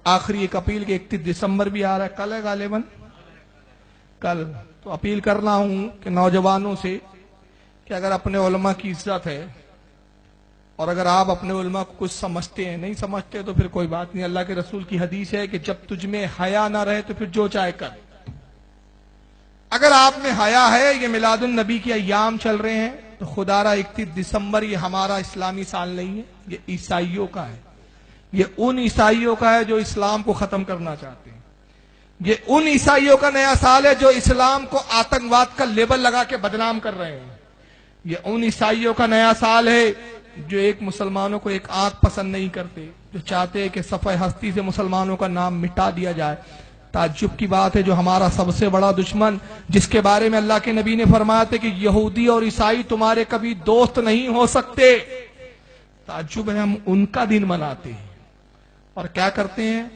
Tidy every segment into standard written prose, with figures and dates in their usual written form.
आखिरी एक अपील कि 31 दिसंबर भी आ रहा है, कल है गालिबन, कल। तो अपील करना हूं कि नौजवानों से कि अगर अपने उलमा की इज्जत है और अगर आप अपने उलमा को कुछ समझते हैं, नहीं समझते तो फिर कोई बात नहीं। अल्लाह के रसूल की हदीस है कि जब तुझ में हया ना रहे तो फिर जो चाहे कर। अगर आप में हया है, ये मिलादुन नबी के अय्याम चल रहे हैं, तो खुदारा 31 दिसंबर ये हमारा इस्लामी साल नहीं है, ये ईसाइयों का है। ये उन ईसाइयों का है जो इस्लाम को खत्म करना चाहते हैं। ये उन ईसाइयों का नया साल है जो इस्लाम को आतंकवाद का लेबल लगा के बदनाम कर रहे हैं। ये उन ईसाइयों का नया साल है जो एक मुसलमानों को एक आंख पसंद नहीं करते, जो चाहते हैं कि सफ़े हस्ती से मुसलमानों का नाम मिटा दिया जाए। ताज्जुब की बात है, जो हमारा सबसे बड़ा दुश्मन, जिसके बारे में अल्लाह के नबी ने फरमाया था कि यहूदी और ईसाई तुम्हारे कभी दोस्त नहीं हो सकते, ताज्जुब है हम उनका दिन मनाते हैं। और क्या करते हैं,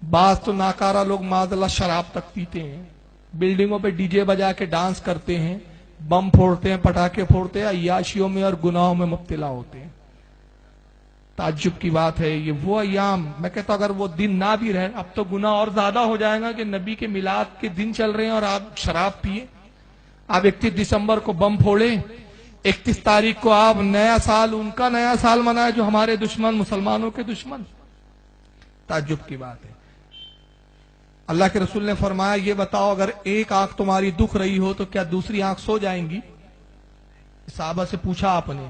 बाज तो नाकारा लोग माज़अल्लाह शराब तक पीते हैं, बिल्डिंगों पे डीजे बजा के डांस करते हैं, बम फोड़ते हैं, पटाखे फोड़ते हैं, अय्याशियों में और गुनाहों में मुब्तला होते हैं। ताज्जुब की बात है, ये वो अय्याम, मैं कहता हूं अगर वो दिन ना भी रहे, अब तो गुनाह और ज्यादा हो जाएगा कि नबी के मिलाद के दिन चल रहे हैं और आप शराब पिए। आप 31 दिसंबर को बम फोड़े, 31 तारीख को आप नया साल, उनका नया साल मनाए जो हमारे दुश्मन, मुसलमानों के दुश्मन। ताज्जुब की बात है। अल्लाह के रसूल ने फरमाया, ये बताओ अगर एक आंख तुम्हारी दुख रही हो तो क्या दूसरी आंख सो जाएंगी? साहबा से पूछा आपने,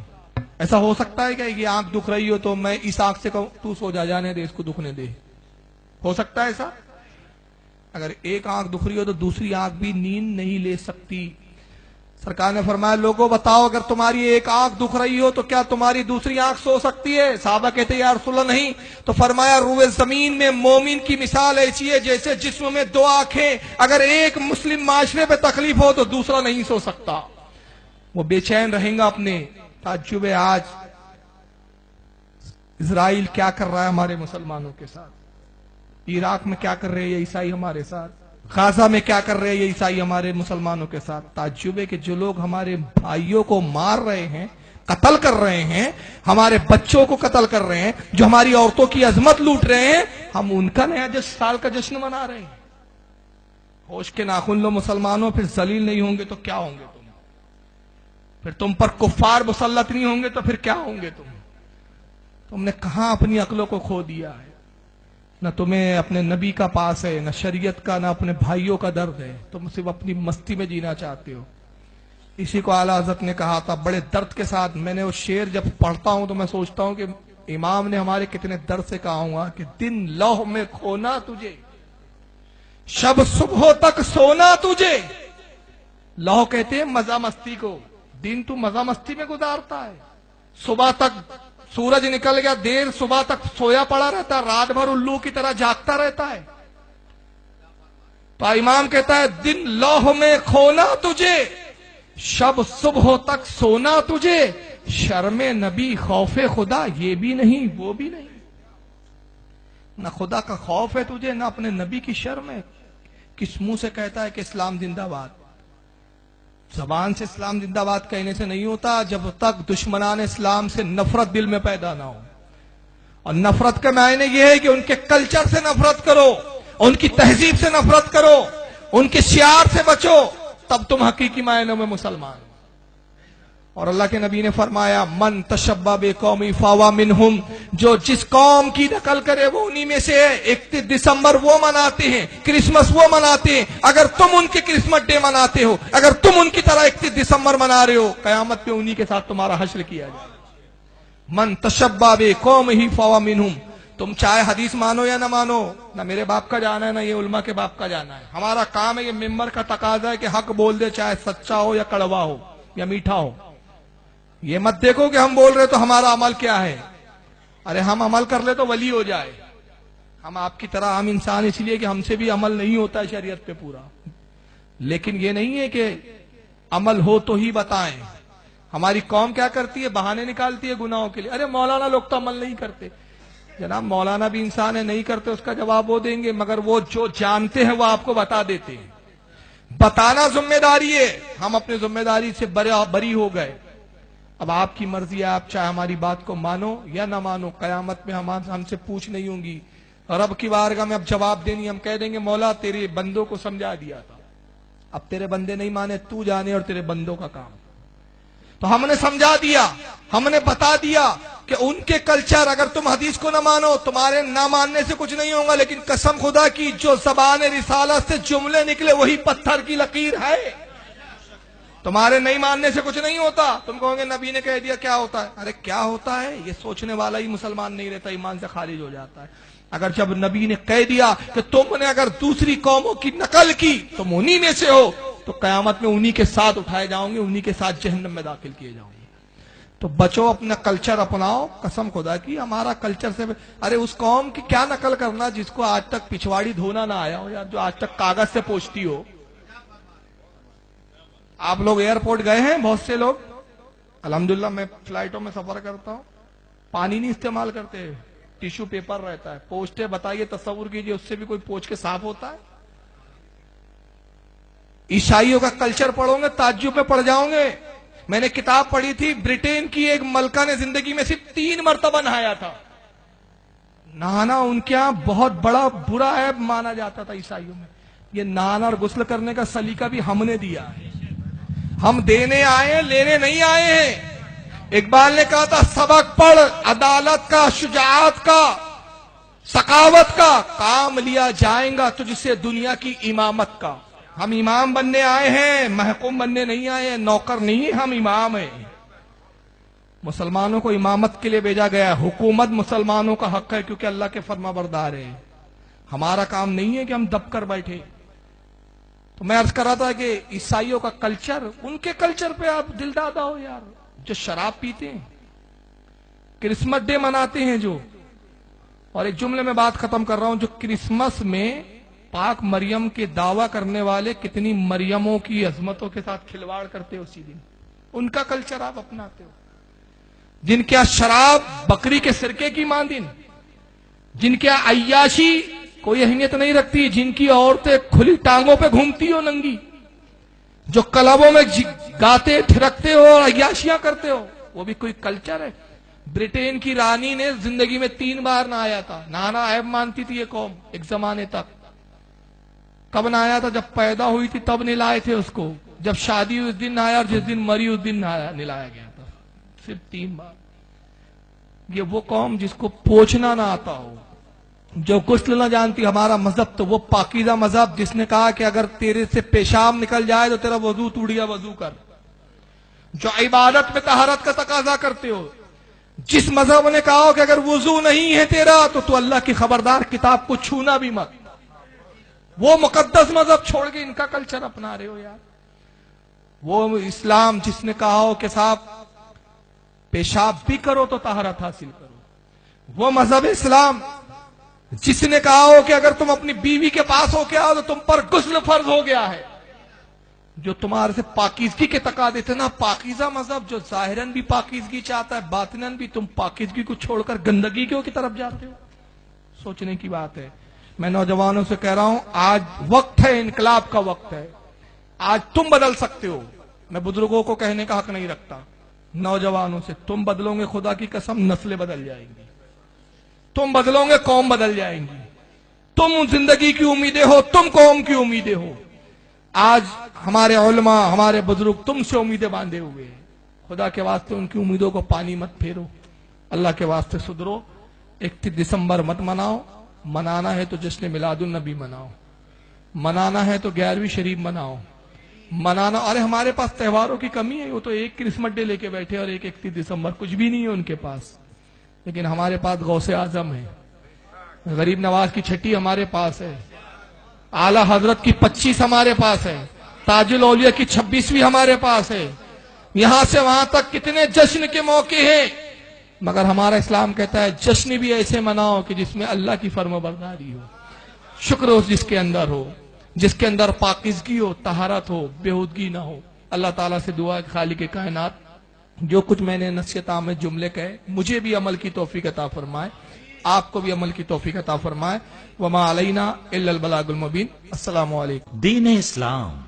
ऐसा हो सकता है क्या ये आंख दुख रही हो तो मैं इस आंख से कहूं तू सो जा, जाने दे, इसको दुखने दे? हो सकता है ऐसा? अगर एक आंख दुख रही हो तो दूसरी आंख भी नींद नहीं ले सकती। सरकार ने फरमाया, लोगों बताओ अगर तुम्हारी एक आंख दुख रही हो तो क्या तुम्हारी दूसरी आंख सो सकती है? साहबा कहते या रसूलल्लाह नहीं। तो फरमाया, रूए जमीन में मोमिन की मिसाल ऐसी है जैसे जिस्म में दो आंखें, अगर एक मुस्लिम माशरे पे तकलीफ हो तो दूसरा नहीं सो सकता, वो बेचैन रहेगा अपने। ताज्जुब है, आज इजराइल क्या कर रहा है हमारे मुसलमानों के साथ, इराक में क्या कर रहे हैं ये ईसाई हमारे साथ, गाजा में क्या कर रहे हैं ये ईसाई हमारे मुसलमानों के साथ। ताज्जुब है कि जो लोग हमारे भाइयों को मार रहे हैं, कत्ल कर रहे हैं, हमारे बच्चों को कत्ल कर रहे हैं, जो हमारी औरतों की अजमत लूट रहे हैं, हम उनका नया साल का जश्न मना रहे हैं। होश के नाखून लो मुसलमानों, फिर जलील नहीं होंगे तो क्या होंगे तुम? फिर तुम पर कुफ्फार मुसल्लत नहीं होंगे तो फिर क्या होंगे तुम? तुमने कहां अपनी अक्लों को खो दिया है? न तुम्हें अपने नबी का पास है, न शरीयत का, न अपने भाइयों का दर्द है। तुम सिर्फ अपनी मस्ती में जीना चाहते हो। इसी को आला हज़रत ने कहा था बड़े दर्द के साथ। मैंने वो शेर जब पढ़ता हूं तो मैं सोचता हूं कि इमाम ने हमारे कितने दर्द से कहा हुआ कि दिन लौह में खोना तुझे, शब सुबह तक सोना तुझे। लौह कहते हैं मजा मस्ती को, दिन तू मजा मस्ती में गुजारता है, सुबह तक सूरज निकल गया, देर सुबह तक सोया पड़ा रहता है, रात भर उल्लू की तरह जागता रहता है। तो इमाम कहता है दिन लौह में खोना तुझे, शब सुबह तक सोना तुझे, शर्मे नबी खौफे खुदा ये भी नहीं वो भी नहीं। ना खुदा का खौफ है तुझे, ना अपने नबी की शर्म है। किस मुंह से कहता है कि इस्लाम जिंदाबाद? जबान से इस्लाम जिंदाबाद कहने से नहीं होता, जब तक दुश्मनान इस्लाम से नफरत दिल में पैदा ना हो। और नफरत के मायने यह है कि उनके कल्चर से नफरत करो, उनकी तहजीब से नफरत करो, उनके शियार से बचो, तब तुम हकीकी मायनों में मुसलमान। और अल्लाह के नबी ने फरमाया, मन तशब्बा बिकौमी फावा मिनहुम, जो जिस कौम की नकल करे वो उन्हीं में से है। 31 दिसंबर वो मनाते हैं, क्रिसमस वो मनाते हैं। अगर तुम उनके क्रिसमस डे मनाते हो, अगर तुम उनकी तरह 31 दिसंबर मना रहे हो, कयामत पे उन्हीं के साथ तुम्हारा हश्र किया जाए। मन तशब्बा बिकौमी फावा मिनहुम। तुम चाहे हदीस मानो या ना मानो, ना मेरे बाप का जाना है ना ये उलमा के बाप का जाना है। हमारा काम है, ये मिंबर का तकाजा है कि हक बोल दे, चाहे सच्चा हो या कड़वा हो या मीठा हो। ये मत देखो कि हम बोल रहे तो हमारा अमल क्या है। अरे हम अमल कर ले तो वली हो जाए। हम आपकी तरह आम इंसान इसलिए कि हमसे भी अमल नहीं होता है शरीयत पे पूरा। लेकिन ये नहीं है कि अमल हो तो ही बताएं। हमारी कौम क्या करती है, बहाने निकालती है गुनाहों के लिए। अरे मौलाना लोग तो अमल नहीं करते। जनाब मौलाना भी इंसान है, नहीं करते उसका जवाब वो देंगे, मगर वो जो जानते हैं वो आपको बता देते हैं। बताना जिम्मेदारी है। हम अपनी जिम्मेदारी से बरी हो गए। अब आपकी मर्जी है, आप चाहे हमारी बात को मानो या ना मानो। कयामत में हमसे पूछ नहीं होंगी اور اب کی بارگاہ میں اب جواب دینی، ہم کہہ دیں گے مولا تیرے بندوں کو سمجھا دیا تھا، اب تیرے بندے نہیں مانے، تو جانے اور تیرے بندوں کا کام۔ تو ہم نے سمجھا دیا، ہم نے بتا دیا کہ ان کے کلچر، اگر تم حدیث کو نہ مانو تمہارے نہ ماننے سے کچھ نہیں ہوگا، لیکن قسم خدا کی جو زبان رسالت سے جملے نکلے وہی پتھر کی لکیر ہے۔ تمہارے نہیں ماننے سے کچھ نہیں ہوتا۔ تم کہو گے نبی نے کہہ دیا کیا ہوتا ہے؟ ارے کیا ہوتا ہے یہ سوچنے والا ہی مسلمان نہیں رہتا، ایمان سے خارج ہو جاتا ہے۔ اگر جب نبی نے کہہ دیا کہ تم نے اگر دوسری قوموں کی نقل کی تم انہی میں سے ہو، تو قیامت میں انہی کے ساتھ اٹھائے جاؤں گے، انہی کے ساتھ جہنم میں داخل کیے جاؤں گے۔ تو بچو، اپنا کلچر اپناؤ۔ قسم خدا کی ہمارا کلچر سے ارے اس قوم کی کیا نقل کرنا جس کو آج تک پچھواڑی دھونا نہ آیا ہو یار، جو آج تک کاغذ سے پوچھتی ہو۔ آپ لوگ ایئرپورٹ گئے ہیں؟ بہت سے لوگ، الحمدللہ میں فلائٹوں میں سفر کرتا ہوں، پانی نہیں استعمال کرتے، ٹیشو پیپر رہتا ہے، پوچھتے بتائیے، تصور کیجئے اس سے بھی کوئی پوچھ کے صاف ہوتا ہے؟ عیسائیوں کا کلچر پڑھو گے تعجب میں پڑ جاؤں گے۔ میں نے کتاب پڑھی تھی، برٹین کی ایک ملکہ نے زندگی میں صرف 3 مرتبہ نہایا تھا۔ نہانا ان کے یہاں بہت بڑا برا عیب مانا جاتا تھا عیسائیوں میں۔ یہ نہانا اور غسل کرنے کا سلیقہ بھی ہم نے دیا ہے۔ ہم دینے آئے ہیں، لینے نہیں آئے ہیں۔ اقبال نے کہا تھا سبق پڑھ عدالت کا، شجاعت کا، سخاوت کا، کام لیا جائیں گا تجھ سے دنیا کی امامت کا۔ ہم امام بننے آئے ہیں، محکوم بننے نہیں آئے ہیں، نوکر نہیں، ہم امام ہیں۔ مسلمانوں کو امامت کے لیے بھیجا گیا ہے، حکومت مسلمانوں کا حق ہے کیونکہ اللہ کے فرما بردار ہیں۔ ہمارا کام نہیں ہے کہ ہم دب کر بیٹھے۔ تو میں عرض کر رہا تھا کہ عیسائیوں کا کلچر، ان کے کلچر پہ آپ دل دادا ہو یار، جو شراب پیتے ہیں، کرسمس ڈے مناتے ہیں جو، اور ایک جملے میں بات ختم کر رہا ہوں، جو کرسمس میں پاک مریم کے دعویٰ کرنے والے کتنی مریموں کی عظمتوں کے ساتھ کھلواڑ کرتے ہو اسی دن، ان کا کلچر آپ اپناتے ہو۔ جن کے شراب بکری کے سرکے کی مانند، جن کے عیاشی کوئی اہمیت نہیں رکھتی، جن کی عورتیں کھلی ٹانگوں پہ گھومتی ہو ننگی، جو کلبوں میں گاتے تھرکتے ہو اور عیاشیاں کرتے ہو، وہ بھی کوئی کلچر ہے؟ برٹین کی رانی نے زندگی میں 3 بار نہایا تھا۔ نہانا عیب مانتی تھی یہ قوم ایک زمانے تک۔ کب نہایا تھا؟ جب پیدا ہوئی تھی تب نہلائے تھے اس کو، جب شادی ہوئی اس دن نہایا، اور جس دن مری اس دن نہلایا گیا تھا، صرف 3 بار۔ یہ وہ قوم جس کو پوچھنا نہ آتا ہو، جو غسل نہ جانتی۔ ہمارا مذہب تو وہ پاکیزہ مذہب جس نے کہا کہ اگر تیرے سے پیشاب نکل جائے تو تیرا وضو ٹوٹ گیا، وضو کر۔ جو عبادت میں طہارت کا تقاضا کرتے ہو، جس مذہب نے کہا ہو کہ اگر وضو نہیں ہے تیرا تو اللہ کی خبردار کتاب کو چھونا بھی مت، وہ مقدس مذہب چھوڑ کے ان کا کلچر اپنا رہے ہو یار۔ وہ اسلام جس نے کہا ہو کہ صاحب پیشاب بھی کرو تو طہارت حاصل کرو، وہ مذہب اسلام جس نے کہا ہو کہ اگر تم اپنی بیوی کے پاس ہو کے آؤ تو تم پر غسل فرض ہو گیا ہے، جو تمہارے سے پاکیزگی کے تقاضے تھے نا، پاکیزہ مذہب جو ظاہراً بھی پاکیزگی چاہتا ہے، باطناً بھی، تم پاکیزگی کو چھوڑ کر گندگی کی طرف جاتے ہو۔ سوچنے کی بات ہے۔ میں نوجوانوں سے کہہ رہا ہوں آج وقت ہے، انقلاب کا وقت ہے، آج تم بدل سکتے ہو۔ میں بزرگوں کو کہنے کا حق نہیں رکھتا، نوجوانوں سے تم بدلو گے خدا کی قسم نسلیں بدل جائیں گی، تم بدلو گے قوم بدل جائیں گی۔ تم زندگی کی امیدیں ہو، تم قوم کی امیدیں ہو۔ آج ہمارے علماء، ہمارے بزرگ تم سے امیدیں باندھے ہوئے ہیں، خدا کے واسطے ان کی امیدوں کو پانی مت پھیرو، اللہ کے واسطے سدھرو۔ 31 دسمبر مت مناؤ، منانا ہے تو جشن میلاد النبی مناؤ، منانا ہے تو 11ویں شریف مناؤ، منانا۔ ارے ہمارے پاس تہواروں کی کمی ہے، وہ تو ایک کرسمس ڈے لے کے بیٹھے اور ایک 31 دسمبر، کچھ بھی نہیں ہے ان کے پاس۔ لیکن ہمارے پاس غوث اعظم ہے، غریب نواز کی چھٹی ہمارے پاس ہے، اعلیٰ حضرت کی 25 ہمارے پاس ہے، تاج الاولیاء کی 26ویں ہمارے پاس ہے۔ یہاں سے وہاں تک کتنے جشن کے موقع ہیں، مگر ہمارا اسلام کہتا ہے جشن بھی ایسے مناؤ کہ جس میں اللہ کی فرما برداری ہو، شکر ہو جس کے اندر ہو، جس کے اندر پاکیزگی ہو، طہارت ہو، بےہودگی نہ ہو۔ اللہ تعالیٰ سے دعا ہے خالق کائنات جو کچھ میں نے نصیحت آمیز جملے کہے، مجھے بھی عمل کی توفیق عطا فرمائے، آپ کو بھی عمل کی توفیق عطا فرمائے۔ وما علینا الا البلاغ المبین۔ السلام علیکم۔ دین اسلام